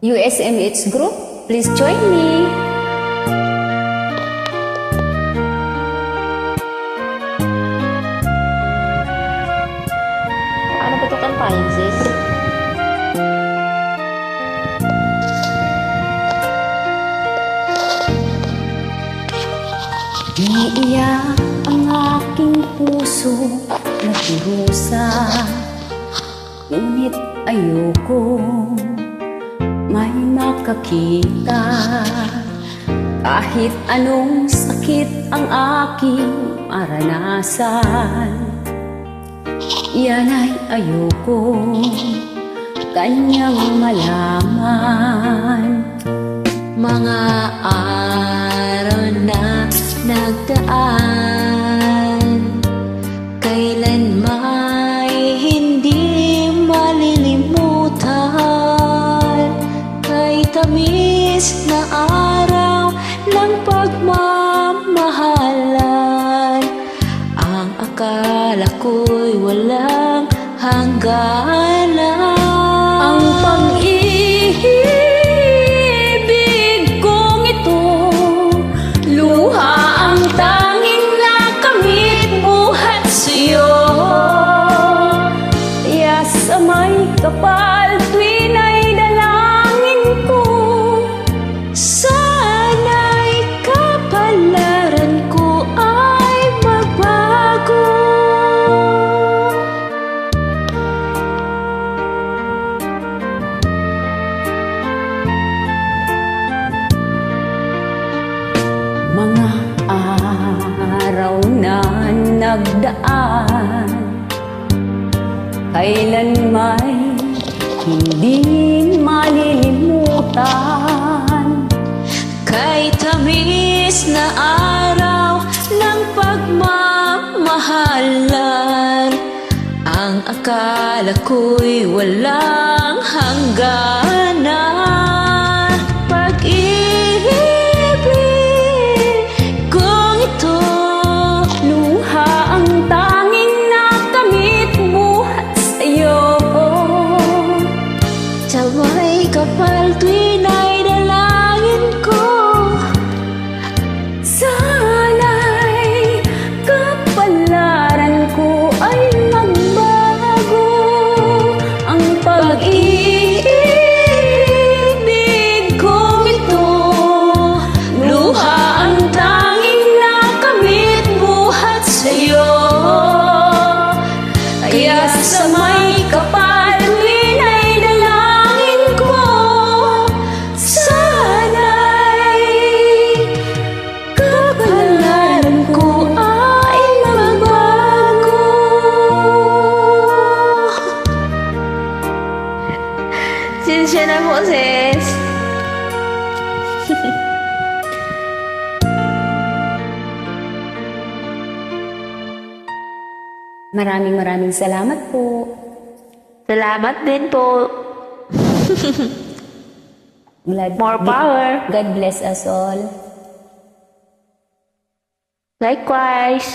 USMH Group, please join me. Paano ba ito kantahin, sis? Iiyak ang aking puso na purusa, ngunit ayoko may makakita. Kahit anong sakit ang aking maranasan, yan ay ayoko kanyang malaman. Mga araw na nagdaan, kailan may hindi malilimutan. Kay tamis na araw ng pagmamahalan, ang akala ko'y walang hangganan. Ang pag-ibig kong ito, luha ang tanging nakamit buhat sa'yo. Kaya sa may kapal tuwin ay dalangin ko, sana'y kapalaran ko ay magbago. Mga araw na nagdaan, kailan may hindi malilimutan. Kay tamis na araw ng pagmamahalan, ang akala ko'y walang hangganan. Pag-ibig kong ito, luha ang tanging nakamit buhat sa'yo. Sa may kapal tuwin ay dalangin ko, sana'y kapalaran ko ay magbago. Ang pag-ibig kong ito, luha ang tanging nakamit buhat sa'yo. Kaya sa may kapal tuwin ay dalangin ko, sana'y kapalaran ko ay magbago. Sinsya na po, sis. Maraming salamat po. Salamat din po. More power. God bless us all. Likewise.